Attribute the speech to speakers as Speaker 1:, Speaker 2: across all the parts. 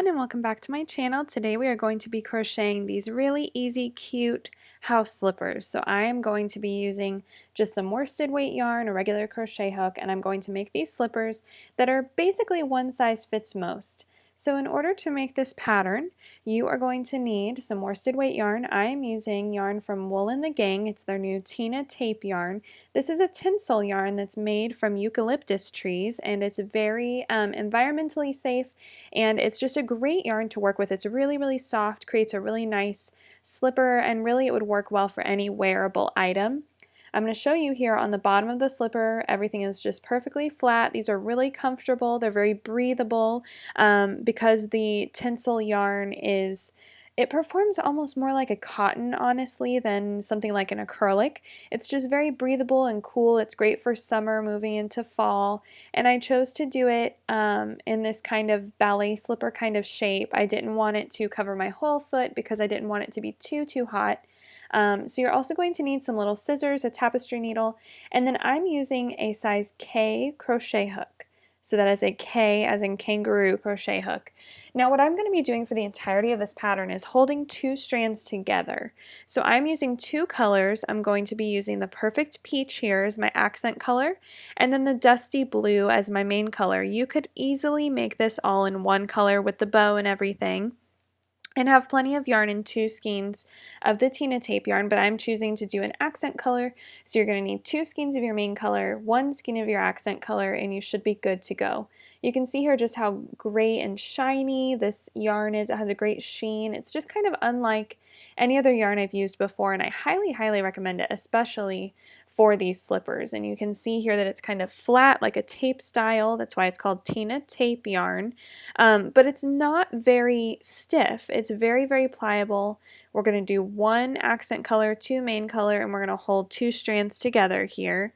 Speaker 1: everyone, and welcome back to my channel. Today we are going to be crocheting these really easy, cute house slippers. So I am going to be using just some worsted weight yarn, a regular crochet hook, and I'm going to make these slippers that are basically one size fits most. So in order to make this pattern, you are going to need some worsted weight yarn. I am using yarn from Wool and the Gang. It's their new Tina tape yarn. This is a tinsel yarn that's made from eucalyptus trees, and it's very environmentally safe, and it's just a great yarn to work with. It's really, really soft, creates a really nice slipper, and really it would work well for any wearable item. I'm going to show you here on the bottom of the slipper, everything is just perfectly flat. These are really comfortable, they're very breathable because the tinsel yarn it performs almost more like a cotton, honestly, than something like an acrylic. It's just very breathable and cool. It's great for summer, moving into fall, and I chose to do it in this kind of ballet slipper kind of shape. I didn't want it to cover my whole foot because I didn't want it to be too hot. So you're also going to need some little scissors, a tapestry needle, and then I'm using a size K crochet hook. So that is a K as in kangaroo crochet hook. Now what I'm going to be doing for the entirety of this pattern is holding two strands together. So I'm using two colors. I'm going to be using the Perfect Peach here as my accent color, and then the Dusty Blue as my main color. You could easily make this all in one color with the bow and everything, and have plenty of yarn in two skeins of the Tina tape yarn, but I'm choosing to do an accent color, so you're going to need two skeins of your main color, one skein of your accent color, and you should be good to go. You can see here just how gray and shiny this yarn is. It has a great sheen. It's just kind of unlike any other yarn I've used before, and I highly recommend it, especially for these slippers. And you can see here that it's kind of flat, like a tape style. That's why it's called Tina tape yarn. But it's not very stiff. It's very pliable. We're going to do one accent color, two main color, and we're going to hold two strands together here.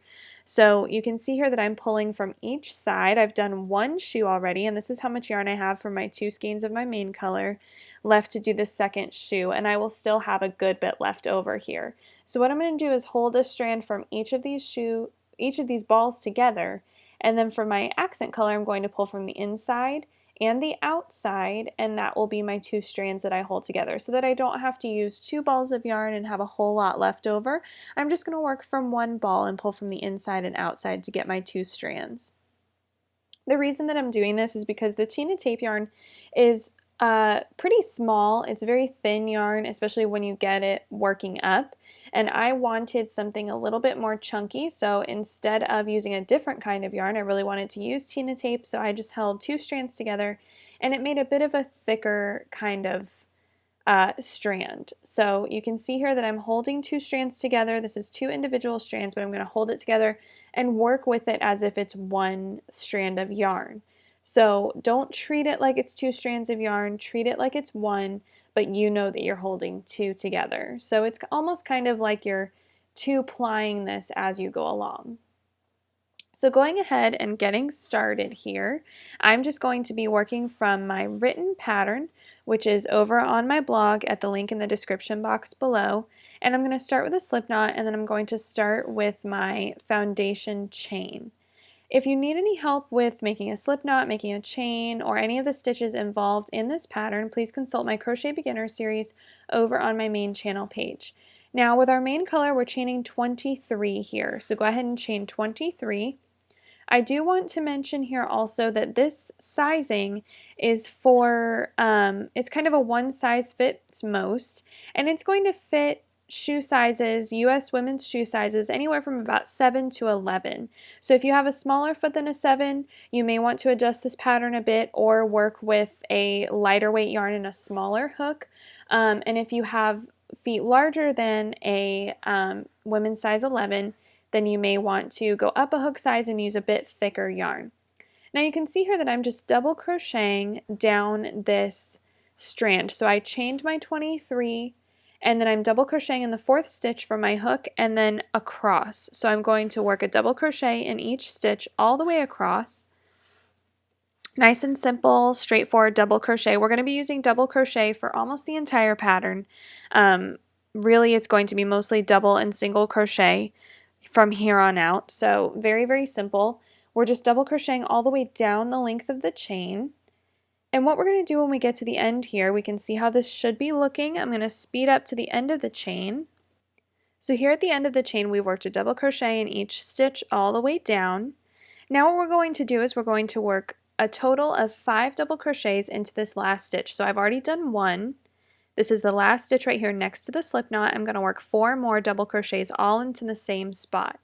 Speaker 1: So you can see here that I'm pulling from each side. I've done one shoe already, and this is how much yarn I have for my two skeins of my main color left to do the second shoe, and I will still have a good bit left over here. So what I'm going to do is hold a strand from each of these balls together, and then for my accent color I'm going to pull from the inside and the outside, and that will be my two strands that I hold together, so that I don't have to use two balls of yarn and have a whole lot left over. I'm just going to work from one ball and pull from the inside and outside to get my two strands. The reason that I'm doing this is because the Tina tape yarn is pretty small. It's very thin yarn, especially when you get it working up, and I wanted something a little bit more chunky, so instead of using a different kind of yarn, I really wanted to use Tina tape, so I just held two strands together, and it made a bit of a thicker kind of strand. So you can see here that I'm holding two strands together. This is two individual strands, but I'm going to hold it together and work with it as if it's one strand of yarn. So don't treat it like it's two strands of yarn, treat it like it's one, but you know that you're holding two together. So it's almost kind of like you're two-plying this as you go along. So going ahead and getting started here, I'm just going to be working from my written pattern, which is over on my blog at the link in the description box below. And I'm going to start with a slip knot, and then I'm going to start with my foundation chain. If you need any help with making a slip knot, making a chain, or any of the stitches involved in this pattern, please consult my Crochet Beginner series over on my main channel page. Now with our main color, we're chaining 23 here, so go ahead and chain 23. I do want to mention here also that this sizing is for, it's kind of a one size fits most, and it's going to fit shoe sizes, US women's shoe sizes, anywhere from about 7 to 11. So if you have a smaller foot than a 7, you may want to adjust this pattern a bit or work with a lighter weight yarn and a smaller hook. And if you have feet larger than a women's size 11, then you may want to go up a hook size and use a bit thicker yarn. Now you can see here that I'm just double crocheting down this strand. So I chained my 23, and then I'm double crocheting in the fourth stitch for my hook and then across. So I'm going to work a double crochet in each stitch all the way across. Nice and simple, straightforward double crochet. We're going to be using double crochet for almost the entire pattern. Really, it's going to be mostly double and single crochet from here on out. So very simple. We're just double crocheting all the way down the length of the chain. And what we're going to do when we get to the end here, we can see how this should be looking. I'm going to speed up to the end of the chain. So here at the end of the chain, we worked a double crochet in each stitch all the way down. Now what we're going to do is we're going to work a total of 5 double crochets into this last stitch. So I've already done 1. This is the last stitch right here next to the slip knot. I'm going to work 4 more double crochets all into the same spot.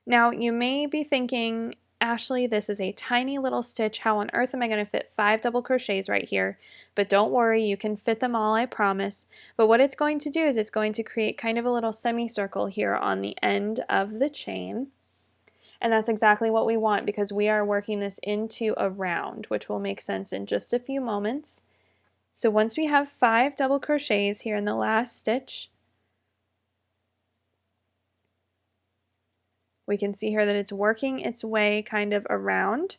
Speaker 1: Now you may be thinking, Ashley, this is a tiny little stitch. How on earth am I going to fit 5 double crochets right here? But don't worry, you can fit them all, I promise. But what it's going to do is it's going to create kind of a little semicircle here on the end of the chain. And that's exactly what we want because we are working this into a round, which will make sense in just a few moments. So once we have 5 double crochets here in the last stitch, we can see here that it's working its way kind of around.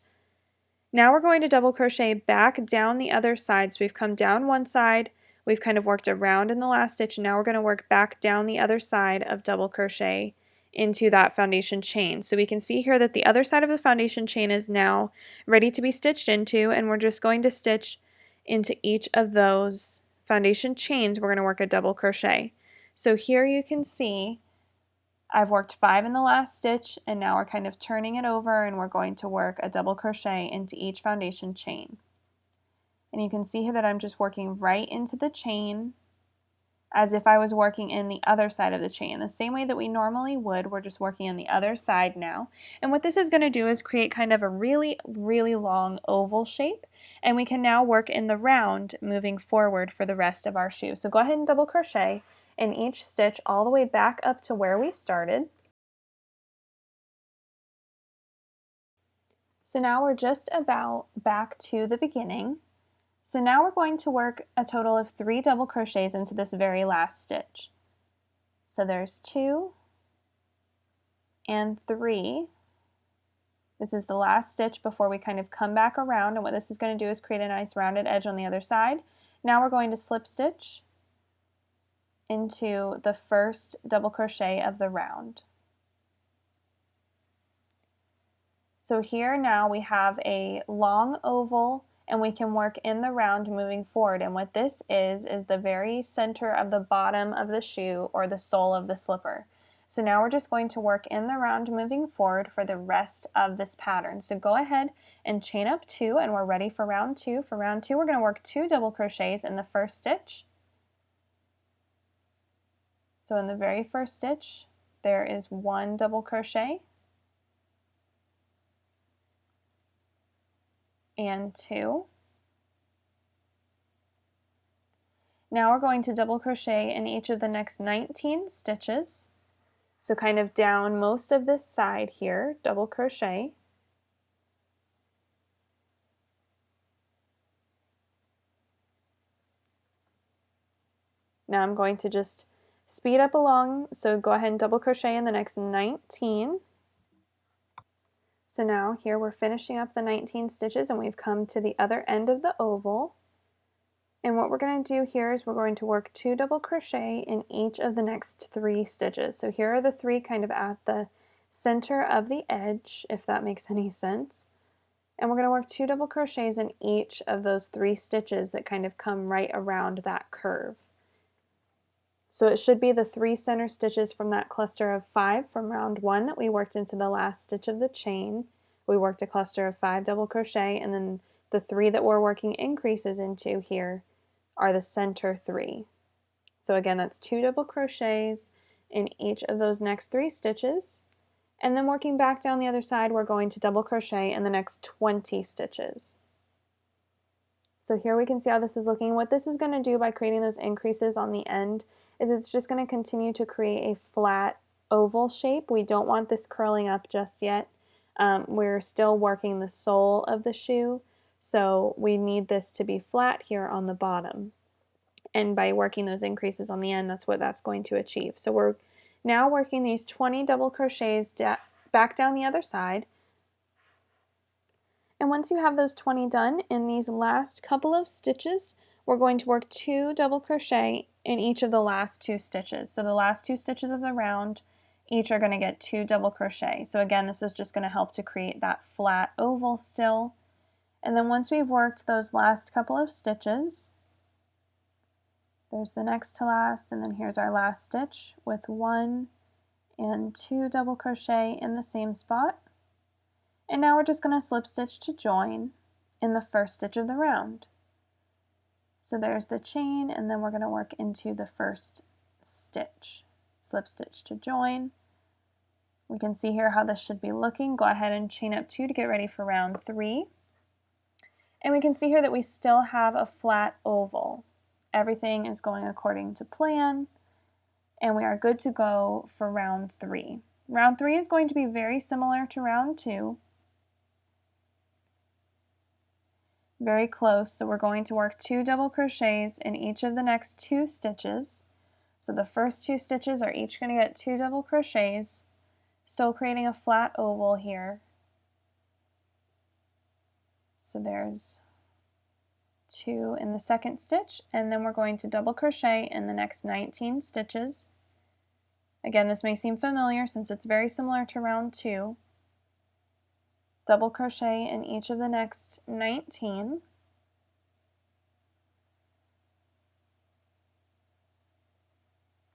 Speaker 1: Now we're going to double crochet back down the other side. So we've come down one side, we've kind of worked around in the last stitch, and now we're going to work back down the other side of double crochet into that foundation chain. So we can see here that the other side of the foundation chain is now ready to be stitched into, and we're just going to stitch into each of those foundation chains. We're going to work a double crochet. So here you can see I've worked 5 in the last stitch, and now we're kind of turning it over and we're going to work a double crochet into each foundation chain. And you can see here that I'm just working right into the chain as if I was working in the other side of the chain. The same way that we normally would, we're just working on the other side now. And what this is going to do is create kind of a really, really long oval shape, and we can now work in the round moving forward for the rest of our shoe. So go ahead and double crochet in each stitch all the way back up to where we started. So now we're just about back to the beginning. So now we're going to work a total of 3 double crochets into this very last stitch. So there's 2 and 3. This is the last stitch before we kind of come back around, and what this is going to do is create a nice rounded edge on the other side. Now we're going to slip stitch into the first double crochet of the round. So here now we have a long oval, and we can work in the round moving forward, and what this is the very center of the bottom of the shoe or the sole of the slipper. So now we're just going to work in the round moving forward for the rest of this pattern. So go ahead and chain up 2, and we're ready for round 2. For round 2 we're going to work 2 double crochets in the first stitch. So in the very first stitch there is 1 double crochet and 2. Now we're going to double crochet in each of the next 19 stitches. So kind of down most of this side here, double crochet. Now I'm going to just speed up along, so go ahead and double crochet in the next 19. So now here we're finishing up the 19 stitches, and we've come to the other end of the oval. And what we're going to do here is we're going to work 2 double crochet in each of the next 3 stitches. So here are the 3 kind of at the center of the edge, if that makes any sense. And we're going to work 2 double crochets in each of those 3 stitches that kind of come right around that curve. So it should be the 3 center stitches from that cluster of 5 from round 1 that we worked into the last stitch of the chain. We worked a cluster of 5 double crochet, and then the 3 that we're working increases into here are the center 3. So again, that's 2 double crochets in each of those next 3 stitches, and then working back down the other side we're going to double crochet in the next 20 stitches. So here we can see how this is looking. What this is going to do by creating those increases on the end is it's just going to continue to create a flat oval shape. We don't want this curling up just yet. We're still working the sole of the shoe, so we need this to be flat here on the bottom. And by working those increases on the end, that's what that's going to achieve. So we're now working these 20 double crochets back down the other side. And once you have those 20 done, in these last couple of stitches, we're going to work 2 double crochet in each of the last 2 stitches. So the last 2 stitches of the round, each are going to get 2 double crochet. So again, this is just going to help to create that flat oval still. And then once we've worked those last couple of stitches, there's the next to last, and then here's our last stitch with 1 and 2 double crochet in the same spot. And now we're just going to slip stitch to join in the first stitch of the round. So there's the chain, and then we're going to work into the first stitch. Slip stitch to join. We can see here how this should be looking. Go ahead and chain up 2 to get ready for round 3. And we can see here that we still have a flat oval. Everything is going according to plan, and we are good to go for round 3. Round 3 is going to be very similar to round 2. Very close, so we're going to work 2 double crochets in each of the next 2 stitches. So the first 2 stitches are each going to get 2 double crochets, still creating a flat oval here. So there's 2 in the second stitch, and then we're going to double crochet in the next 19 stitches. Again, this may seem familiar since it's very similar to round 2. Double crochet in each of the next 19.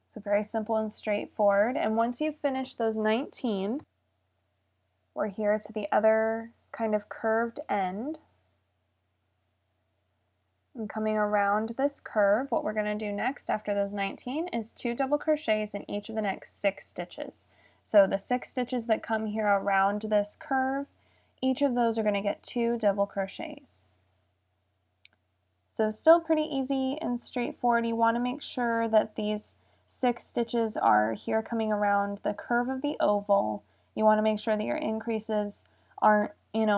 Speaker 1: So very simple and straightforward. And once you've finished those 19, we're here to the other kind of curved end. And coming around this curve, what we're going to do next after those 19 is 2 double crochets in each of the next 6 stitches. So the 6 stitches that come here around this curve, each of those are going to get 2 double crochets. So still pretty easy and straightforward. You want to make sure that these 6 stitches are here coming around the curve of the oval. You want to make sure that your increases aren't,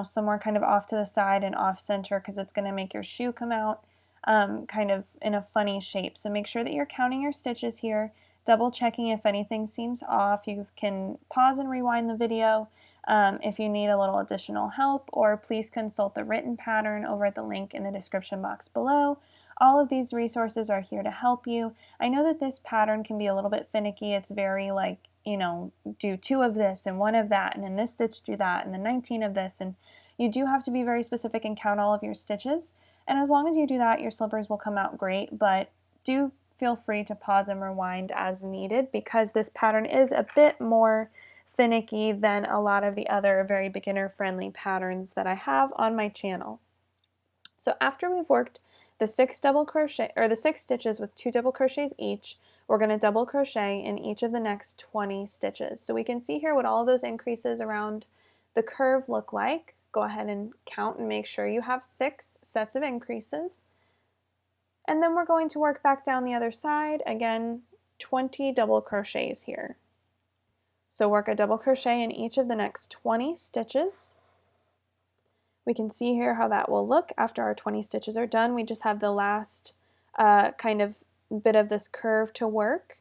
Speaker 1: somewhere kind of off to the side and off center, because it's going to make your shoe come out kind of in a funny shape. So make sure that you're counting your stitches here, double checking if anything seems off. You can pause and rewind the video if you need a little additional help, or please consult the written pattern over at the link in the description box below. All of these resources are here to help you. I know that this pattern can be a little bit finicky. It's very like, do 2 of this and 1 of that, and in this stitch do that, and then 19 of this, and you do have to be very specific and count all of your stitches. And as long as you do that, your slippers will come out great, but do feel free to pause and rewind as needed, because this pattern is a bit more finicky than a lot of the other very beginner-friendly patterns that I have on my channel. So after we've worked the 6 stitches with 2 double crochets each, we're going to double crochet in each of the next 20 stitches. So we can see here what all of those increases around the curve look like. Go ahead and count and make sure you have 6 sets of increases. And then we're going to work back down the other side, again 20 double crochets here. So work a double crochet in each of the next 20 stitches. We can see here how that will look after our 20 stitches are done. We just have the last kind of bit of this curve to work.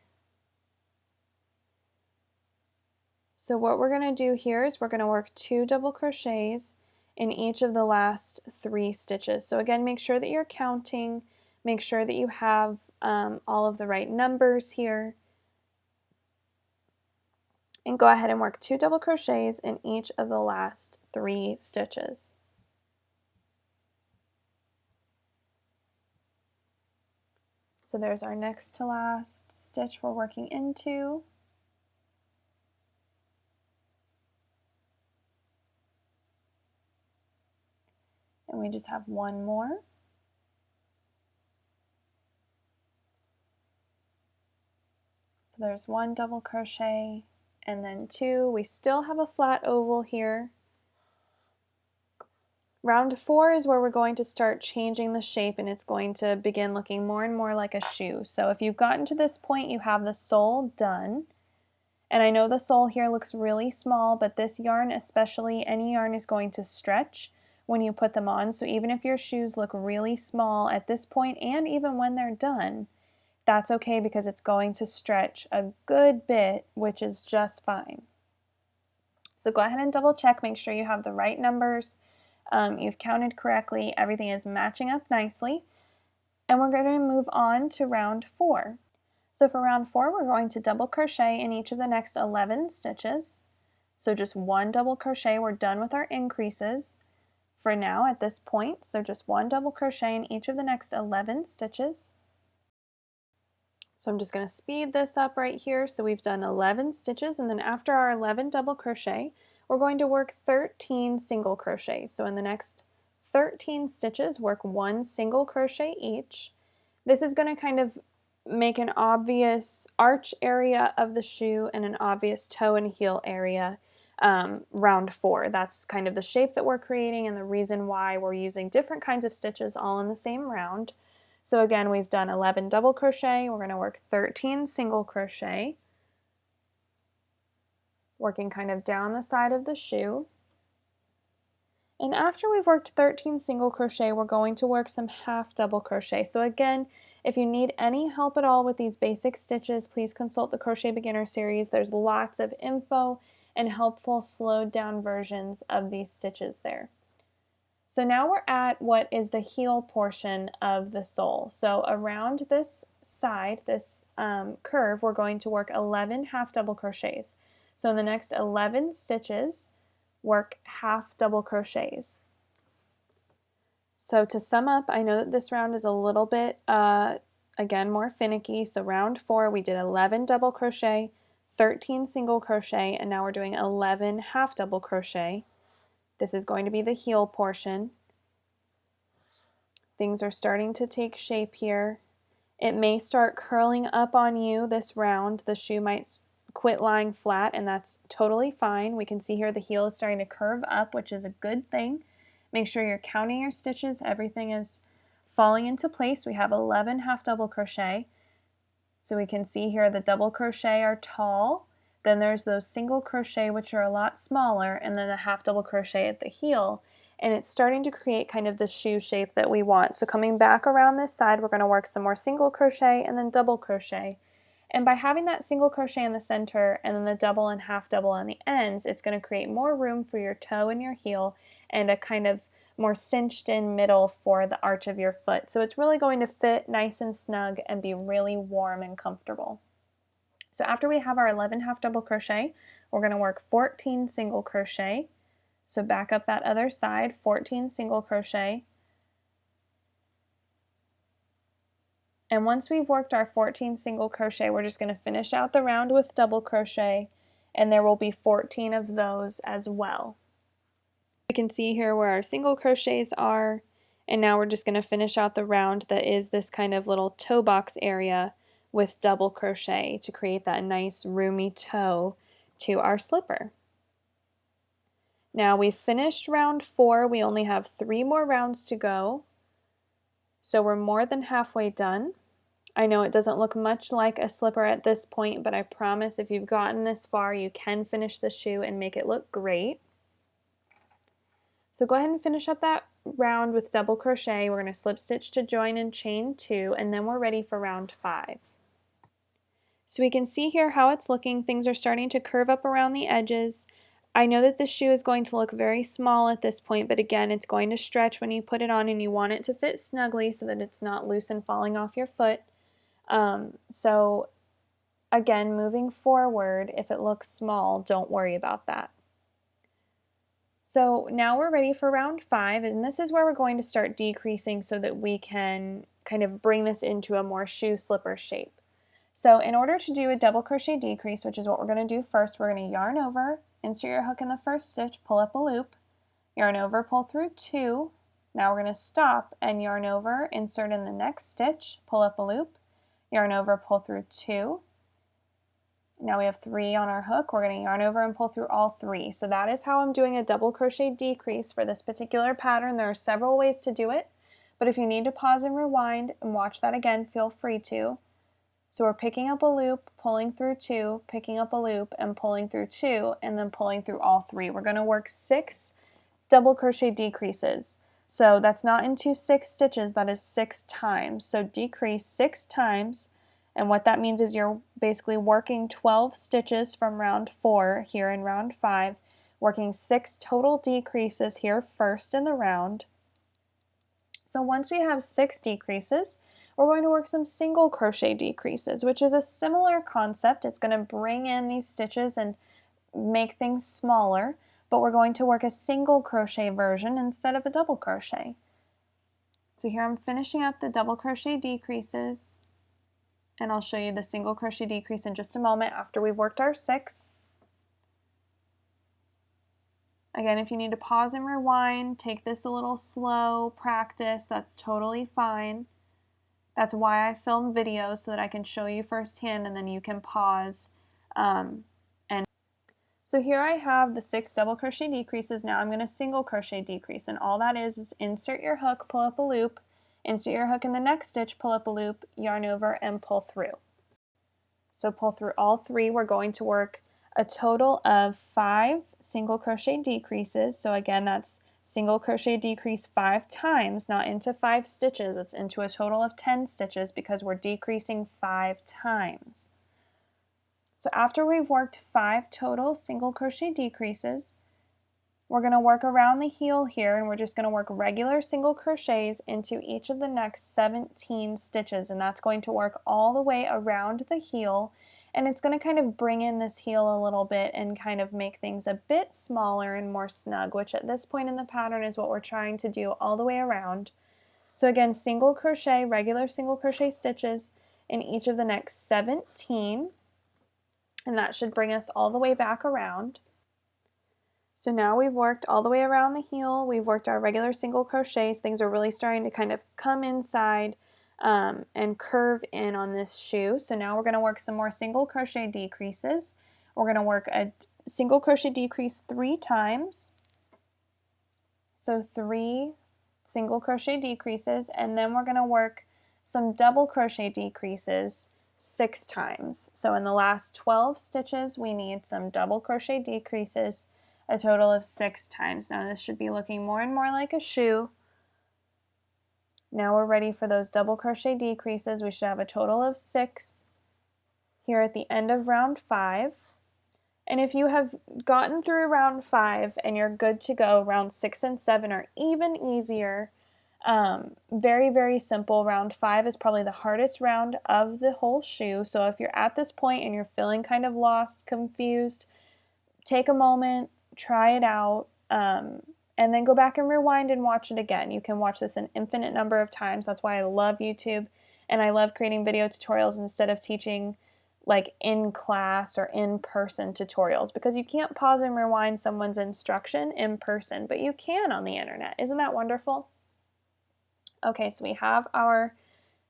Speaker 1: So what we're going to do here is we're going to work 2 double crochets in each of the last 3 stitches. So again, make sure that you're counting, make sure that you have all of the right numbers here, and go ahead and work 2 double crochets in each of the last 3 stitches. So there's our next to last stitch we're working into. And we just have 1 more. So there's 1 double crochet and then 2. We still have a flat oval here. Round 4 is where we're going to start changing the shape, and it's going to begin looking more and more like a shoe. So if you've gotten to this point, you have the sole done. And I know the sole here looks really small, but this yarn, especially any yarn, is going to stretch when you put them on. So even if your shoes look really small at this point, and even when they're done, that's okay, because it's going to stretch a good bit, which is just fine. So go ahead and double check, make sure you have the right numbers. You've counted correctly, everything is matching up nicely, and we're going to move on to round 4. So for round 4, we're going to double crochet in each of the next 11 stitches. So just 1 double crochet, we're done with our increases. for now at this point. So just 1 double crochet in each of the next 11 stitches. So I'm just going to speed this up right here. So we've done 11 stitches, and then after our 11 double crochet, we're going to work 13 single crochets. So in the next 13 stitches, work 1 single crochet each. This is going to kind of make an obvious arch area of the shoe and an obvious toe and heel area round 4. That's kind of the shape that we're creating and the reason why we're using different kinds of stitches all in the same round. So again, we've done 11 double crochet, we're going to work 13 single crochet, working kind of down the side of the shoe. And after we've worked 13 single crochet, we're going to work some half double crochet. So again, if you need any help at all with these basic stitches, please consult the Crochet Beginner series. There's lots of info and helpful slowed down versions of these stitches there. So now we're at what is the heel portion of the sole. So around this side, this curve, we're going to work 11 half double crochets. So in the next 11 stitches, work half double crochets. So to sum up, I know that this round is a little bit, again, more finicky. So round 4, we did 11 double crochet, 13 single crochet, and now we're doing 11 half double crochet. This is going to be the heel portion. Things are starting to take shape here. It may start curling up on you this round. The shoe might quit lying flat, and that's totally fine. We can see here the heel is starting to curve up, which is a good thing. Make sure you're counting your stitches. Everything is falling into place. We have 11 half double crochet. So we can see here the double crochet are tall. Then there's those single crochet, which are a lot smaller, and then a half double crochet at the heel. And it's starting to create kind of the shoe shape that we want. So coming back around this side, we're going to work some more single crochet and then double crochet. And by having that single crochet in the center and then the double and half double on the ends, it's going to create more room for your toe and your heel and a kind of more cinched in middle for the arch of your foot. So it's really going to fit nice and snug and be really warm and comfortable. So after we have our 11 half double crochet, we're going to work 14 single crochet. So back up that other side, 14 single crochet. And once we've worked our 14 single crochet, we're just going to finish out the round with double crochet, and there will be 14 of those as well. We can see here where our single crochets are, and now we're just going to finish out the round that is this kind of little toe box area with double crochet to create that nice roomy toe to our slipper. Now we've finished round 4, we only have 3 more rounds to go, so we're more than halfway done. I know it doesn't look much like a slipper at this point, but I promise if you've gotten this far, you can finish the shoe and make it look great. So go ahead and finish up that round with double crochet. We're going to slip stitch to join and chain 2, and then we're ready for round 5. So we can see here how it's looking. Things are starting to curve up around the edges. I know that this shoe is going to look very small at this point, but again, it's going to stretch when you put it on, and you want it to fit snugly so that it's not loose and falling off your foot. So again, moving forward, if it looks small, don't worry about that. So now we're ready for round 5, and this is where we're going to start decreasing so that we can kind of bring this into a more shoe slipper shape. So in order to do a double crochet decrease, which is what we're going to do first, we're going to yarn over, insert your hook in the first stitch, pull up a loop, yarn over, pull through 2. Now we're going to stop and yarn over, insert in the next stitch, pull up a loop, yarn over, pull through 2. Now we have 3 on our hook. We're going to yarn over and pull through all 3. So that is how I'm doing a double crochet decrease for this particular pattern. There are several ways to do it, but if you need to pause and rewind and watch that again, feel free to. So we're picking up a loop, pulling through 2, picking up a loop, and pulling through 2, and then pulling through all 3. We're going to work 6 double crochet decreases. So that's not into 6 stitches, that is 6 times. So decrease 6 times. And what that means is you're basically working 12 stitches from round 4 here in round 5, working 6 total decreases here first in the round. So once we have 6 decreases, we're going to work some single crochet decreases, which is a similar concept. It's going to bring in these stitches and make things smaller, but we're going to work a single crochet version instead of a double crochet. So here I'm finishing up the double crochet decreases, and I'll show you the single crochet decrease in just a moment after we've worked our 6. Again, if you need to pause and rewind, take this a little slow, practice, that's totally fine. That's why I film videos, so that I can show you firsthand and then you can pause. So here I have the 6 double crochet decreases. Now I'm going to single crochet decrease, and all that is insert your hook, pull up a loop, insert your hook in the next stitch, pull up a loop, yarn over, and pull through. So pull through all 3. We're going to work a total of 5 single crochet decreases. So again, that's single crochet decrease 5 times, not into 5 stitches. It's into a total of 10 stitches because we're decreasing 5 times. So after we've worked 5 total single crochet decreases, we're going to work around the heel here, and we're just going to work regular single crochets into each of the next 17 stitches, and that's going to work all the way around the heel, and it's going to kind of bring in this heel a little bit and kind of make things a bit smaller and more snug, which at this point in the pattern is what we're trying to do all the way around. So again, single crochet, regular single crochet stitches in each of the next 17, and that should bring us all the way back around. So now we've worked all the way around the heel, we've worked our regular single crochets, things are really starting to kind of come inside and curve in on this shoe. So now we're going to work some more single crochet decreases. We're going to work a single crochet decrease 3 times. So 3 single crochet decreases, and then we're going to work some double crochet decreases 6 times. So in the last 12 stitches, we need some double crochet decreases, a total of 6 times. Now this should be looking more and more like a shoe. Now we're ready for those double crochet decreases. We should have a total of 6 here at the end of round 5. And if you have gotten through round 5 and you're good to go, round 6 and 7 are even easier. Very, very simple. Round 5 is probably the hardest round of the whole shoe. So if you're at this point and you're feeling kind of lost, confused, take a moment, try it out, and then go back and rewind and watch it again. You can watch this an infinite number of times. That's why I love YouTube, and I love creating video tutorials instead of teaching like in class or in-person tutorials, because you can't pause and rewind someone's instruction in person, but you can on the internet. Isn't that wonderful? Okay, so we have our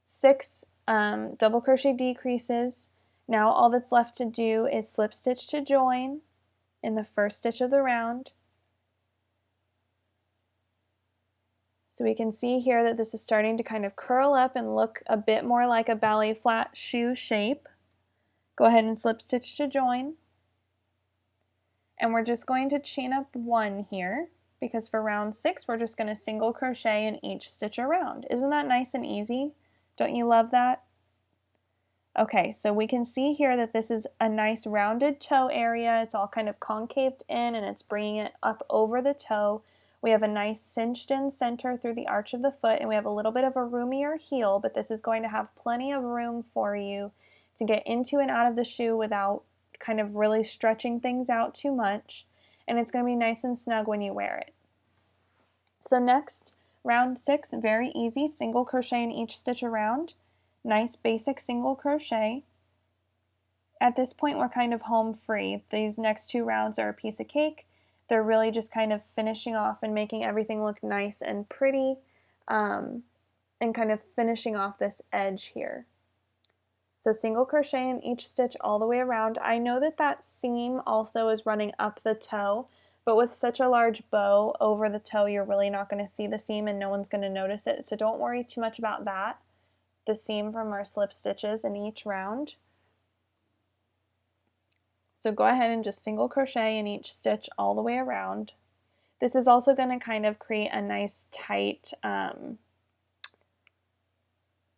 Speaker 1: 6 double crochet decreases. Now all that's left to do is slip stitch to join in the first stitch of the round. So we can see here that this is starting to kind of curl up and look a bit more like a ballet flat shoe shape. Go ahead and slip stitch to join. And we're just going to chain up 1 here, because for round 6 we're just going to single crochet in each stitch around. Isn't that nice and easy? Don't you love that? Okay, so we can see here that this is a nice rounded toe area. It's all kind of concaved in, and it's bringing it up over the toe. We have a nice cinched in center through the arch of the foot, and we have a little bit of a roomier heel, but this is going to have plenty of room for you to get into and out of the shoe without kind of really stretching things out too much, and it's going to be nice and snug when you wear it. So next, round 6, very easy, single crochet in each stitch around. Nice basic single crochet. At this point we're kind of home free. These next 2 rounds are a piece of cake. They're really just kind of finishing off and making everything look nice and pretty, and kind of finishing off this edge here. So single crochet in each stitch all the way around. I know that that seam also is running up the toe, but with such a large bow over the toe, you're really not going to see the seam and no one's going to notice it. So don't worry too much about that. The seam from our slip stitches in each round. So go ahead and just single crochet in each stitch all the way around. This is also going to kind of create a nice tight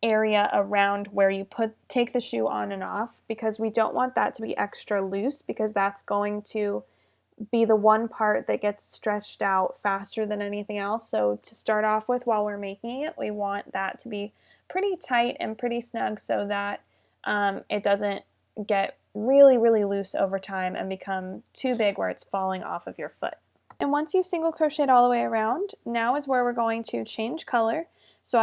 Speaker 1: area around where you take the shoe on and off, because we don't want that to be extra loose, because that's going to be the one part that gets stretched out faster than anything else. So to start off with, while we're making it, we want that to be pretty tight and pretty snug, so that it doesn't get really, really loose over time and become too big where it's falling off of your foot. And once you've single crocheted all the way around, now is where we're going to change color. So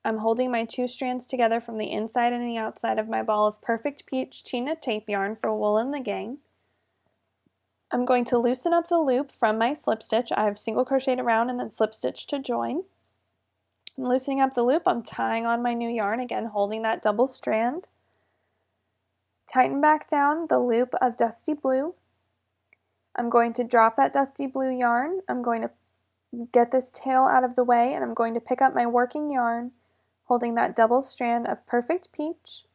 Speaker 1: I'm holding my 2 strands together from the inside and the outside of my ball of Perfect Peach China tape yarn for Wool and the Gang. I'm going to loosen up the loop from my slip stitch. I've single crocheted around and then slip stitched to join. I'm loosening up the loop, I'm tying on my new yarn, again holding that double strand. Tighten back down the loop of Dusty Blue. I'm going to drop that Dusty Blue yarn. I'm going to get this tail out of the way and I'm going to pick up my working yarn, holding that double strand of Perfect Peach.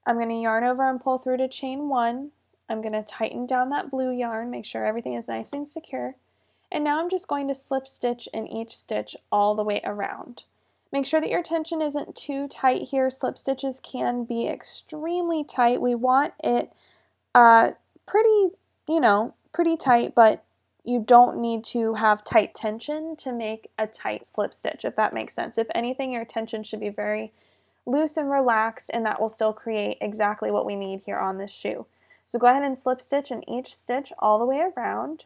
Speaker 1: I'm going to yarn over and pull through to chain 1. I'm going to tighten down that blue yarn, make sure everything is nice and secure. And now I'm just going to slip stitch in each stitch all the way around. Make sure that your tension isn't too tight here. Slip stitches can be extremely tight. We want it pretty tight, but you don't need to have tight tension to make a tight slip stitch, if that makes sense. If anything, your tension should be very loose and relaxed, and that will still create exactly what we need here on this shoe. So go ahead and slip stitch in each stitch all the way around.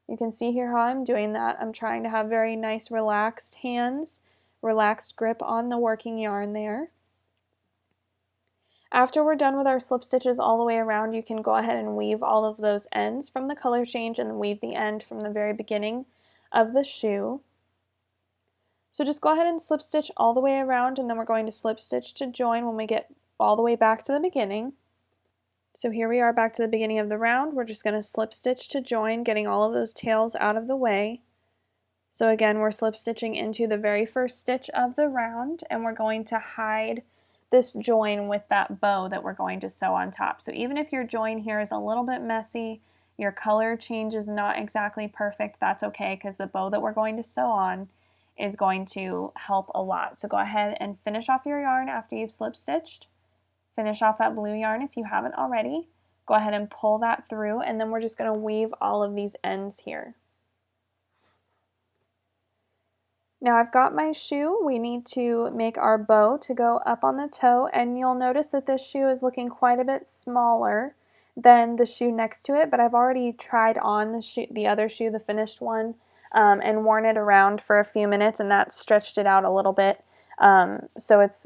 Speaker 1: You can see here how I'm doing that. I'm trying to have very nice relaxed hands, relaxed grip on the working yarn there. After we're done with our slip stitches all the way around, you can go ahead and weave all of those ends from the color change and weave the end from the very beginning of the shoe. So just go ahead and slip stitch all the way around, and then we're going to slip stitch to join when we get all the way back to the beginning. So here we are back to the beginning of the round. We're just going to slip stitch to join, getting all of those tails out of the way. So again, we're slip stitching into the very first stitch of the round, and we're going to hide this join with that bow that we're going to sew on top. So even if your join here is a little bit messy, your color change is not exactly perfect, that's okay, because the bow that we're going to sew on is going to help a lot. So go ahead and finish off your yarn after you've slip stitched. Finish off that blue yarn if you haven't already. Go ahead and pull that through, and then we're just going to weave all of these ends here. Now I've got my shoe. We need to make our bow to go up on the toe, and you'll notice that this shoe is looking quite a bit smaller than the shoe next to it, but I've already tried on the other shoe, the finished one, and worn it around for a few minutes, and that stretched it out a little bit. So it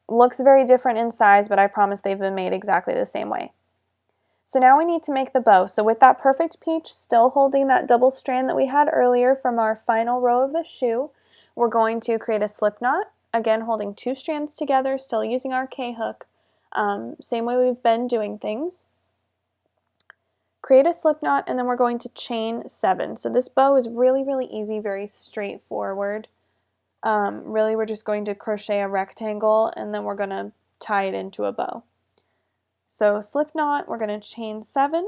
Speaker 1: looks very different in size, but I promise they've been made exactly the same way. So now we need to make the bow. So with that Perfect Peach still holding that double strand that we had earlier from our final row of the shoe, we're going to create a slip knot, again holding 2 strands together, still using our K-hook, same way we've been doing things. Create a slip knot, and then we're going to chain 7. So this bow is really, really easy, very straightforward. Really, we're just going to crochet a rectangle, and then we're going to tie it into a bow. So slip knot, we're going to chain 7.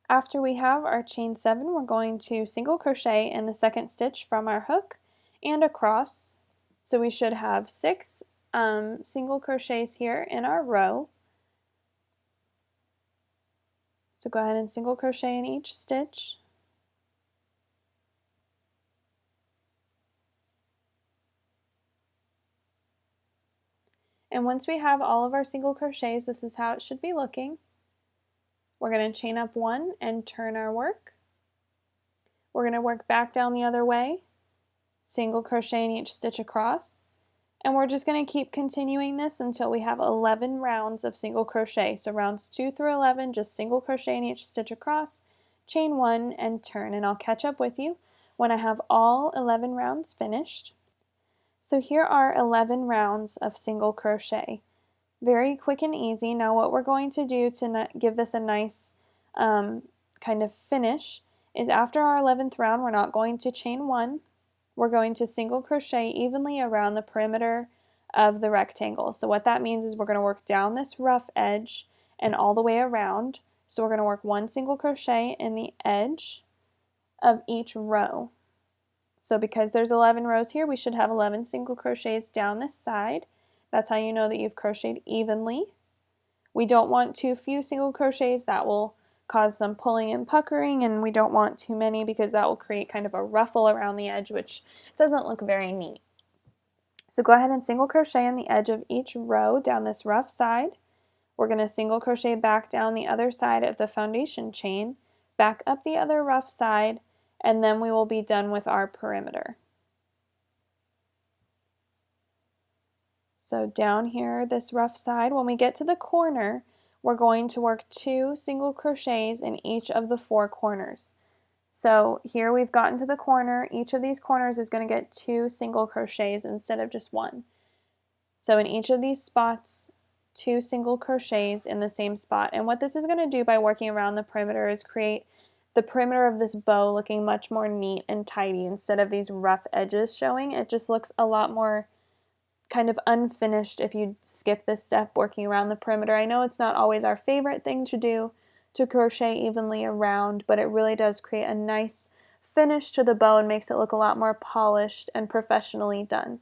Speaker 1: After we have our chain 7, we're going to single crochet in the second stitch from our hook and across. So we should have 6 single crochets here in our row. So go ahead and single crochet in each stitch. And once we have all of our single crochets, this is how it should be looking. We're going to chain up 1 and turn our work. We're going to work back down the other way, single crochet in each stitch across, and we're just going to keep continuing this until we have 11 rounds of single crochet. So rounds 2 through 11, just single crochet in each stitch across, chain 1 and turn, and I'll catch up with you when I have all 11 rounds finished. So here are 11 rounds of single crochet. Very quick and easy. Now what we're going to do to give this a nice kind of finish is after our 11th round, we're not going to chain 1. We're going to single crochet evenly around the perimeter of the rectangle. So what that means is we're going to work down this rough edge and all the way around. So we're going to work 1 single crochet in the edge of each row. So because there's 11 rows here, we should have 11 single crochets down this side. That's how you know that you've crocheted evenly. We don't want too few single crochets. That will cause some pulling and puckering, and we don't want too many because that will create kind of a ruffle around the edge, which doesn't look very neat. So go ahead and single crochet in the edge of each row down this rough side. We're going to single crochet back down the other side of the foundation chain, back up the other rough side, and then we will be done with our perimeter. So down here, this rough side, when we get to the corner, we're going to work 2 single crochets in each of the 4 corners. So here we've gotten to the corner. Each of these corners is going to get 2 single crochets instead of just 1. So in each of these spots, 2 single crochets in the same spot. And what this is going to do by working around the perimeter is create the perimeter of this bow looking much more neat and tidy instead of these rough edges showing. It just looks a lot more kind of unfinished if you skip this step working around the perimeter. I know it's not always our favorite thing to do, to crochet evenly around, but it really does create a nice finish to the bow and makes it look a lot more polished and professionally done.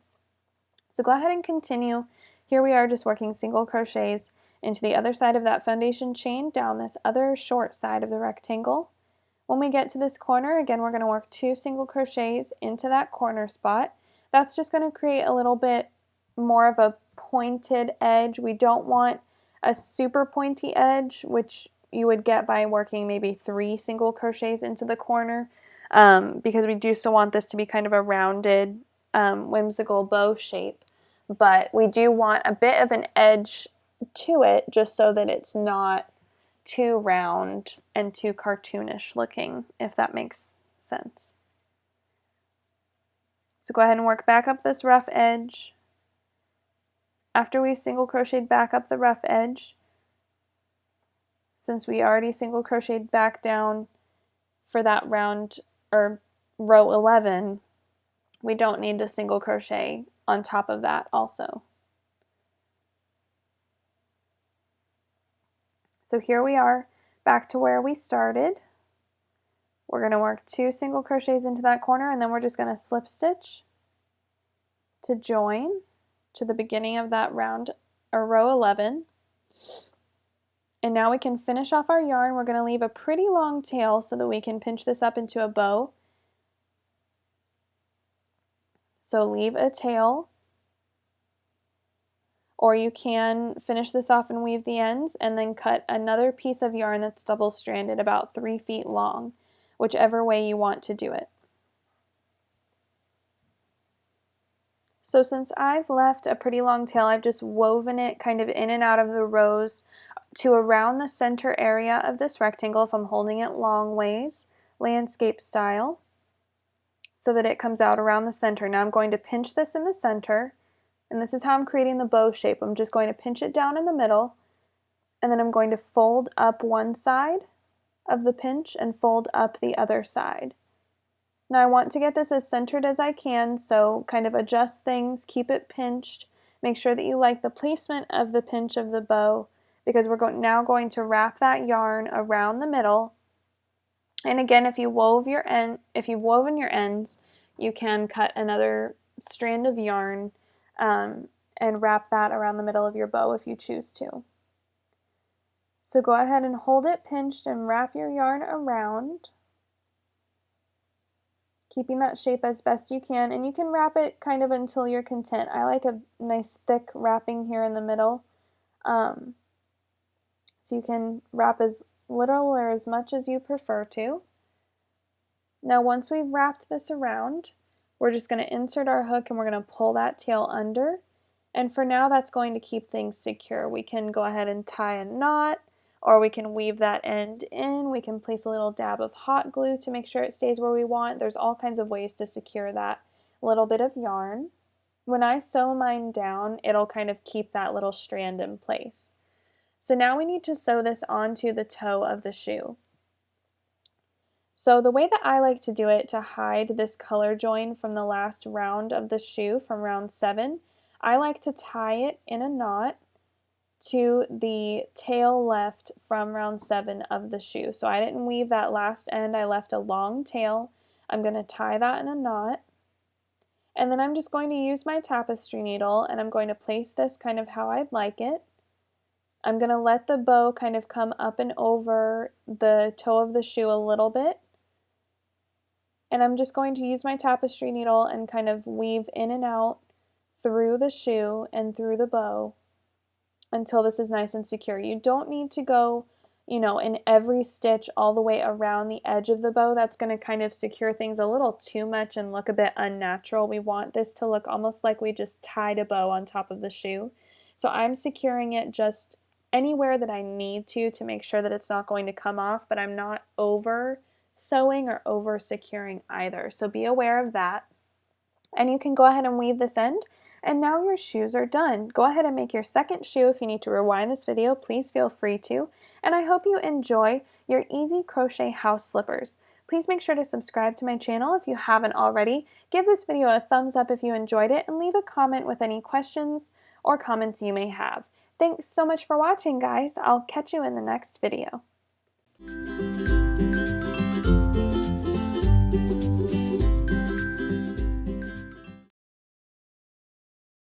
Speaker 1: So go ahead and continue. Here we are just working single crochets into the other side of that foundation chain down this other short side of the rectangle. When we get to this corner, again, we're going to work 2 single crochets into that corner spot. That's just going to create a little bit more of a pointed edge. We don't want a super pointy edge, which you would get by working maybe 3 single crochets into the corner, because we do still want this to be kind of a rounded, whimsical bow shape. But we do want a bit of an edge to it just so that it's not too round and too cartoonish looking, if that makes sense. So go ahead and work back up this rough edge. After we've single crocheted back up the rough edge, since we already single crocheted back down for that round or row 11, we don't need to single crochet on top of that also. So here we are back to where we started. We're going to work 2 single crochets into that corner, and then we're just going to slip stitch to join to the beginning of that round or row 11. And now we can finish off our yarn. We're going to leave a pretty long tail so that we can pinch this up into a bow. So leave a tail, or you can finish this off and weave the ends and then cut another piece of yarn that's double-stranded about 3 feet long, whichever way you want to do it. So since I've left a pretty long tail, I've just woven it kind of in and out of the rows to around the center area of this rectangle if I'm holding it long ways, landscape style, so that it comes out around the center. Now I'm going to pinch this in the center, and this is how I'm creating the bow shape. I'm just going to pinch it down in the middle, and then I'm going to fold up one side of the pinch and fold up the other side. Now I want to get this as centered as I can, so kind of adjust things, keep it pinched, make sure that you like the placement of the pinch of the bow, because we're now going to wrap that yarn around the middle. And again, if you've woven your ends, you can cut another strand of yarn and wrap that around the middle of your bow if you choose to. So go ahead and hold it pinched and wrap your yarn around, keeping that shape as best you can, and you can wrap it kind of until you're content. I like a nice thick wrapping here in the middle, so you can wrap as little or as much as you prefer to. Now once we've wrapped this around, we're just going to insert our hook and we're going to pull that tail under, and for now that's going to keep things secure. We can go ahead and tie a knot, or we can weave that end in. We can place a little dab of hot glue to make sure it stays where we want. There's all kinds of ways to secure that little bit of yarn. When I sew mine down, it'll kind of keep that little strand in place. So now we need to sew this onto the toe of the shoe. So the way that I like to do it to hide this color join from the last round of the shoe, from round 7, I like to tie it in a knot to the tail left from round 7 of the shoe. So I didn't weave that last end, I left a long tail. I'm going to tie that in a knot, and then I'm just going to use my tapestry needle and I'm going to place this kind of how I'd like it. I'm going to let the bow kind of come up and over the toe of the shoe a little bit, and I'm just going to use my tapestry needle and kind of weave in and out through the shoe and through the bow until this is nice and secure. You don't need to go, in every stitch all the way around the edge of the bow. That's going to kind of secure things a little too much and look a bit unnatural. We want this to look almost like we just tied a bow on top of the shoe. So I'm securing it just anywhere that I need to make sure that it's not going to come off, but I'm not over sewing or over securing either. So be aware of that. And you can go ahead and weave this end. And now your shoes are done. Go ahead and make your second shoe. If you need to rewind this video, please feel free to. And I hope you enjoy your easy crochet house slippers. Please make sure to subscribe to my channel if you haven't already. Give this video a thumbs up if you enjoyed it, and leave a comment with any questions or comments you may have. Thanks so much for watching, guys. I'll catch you in the next video.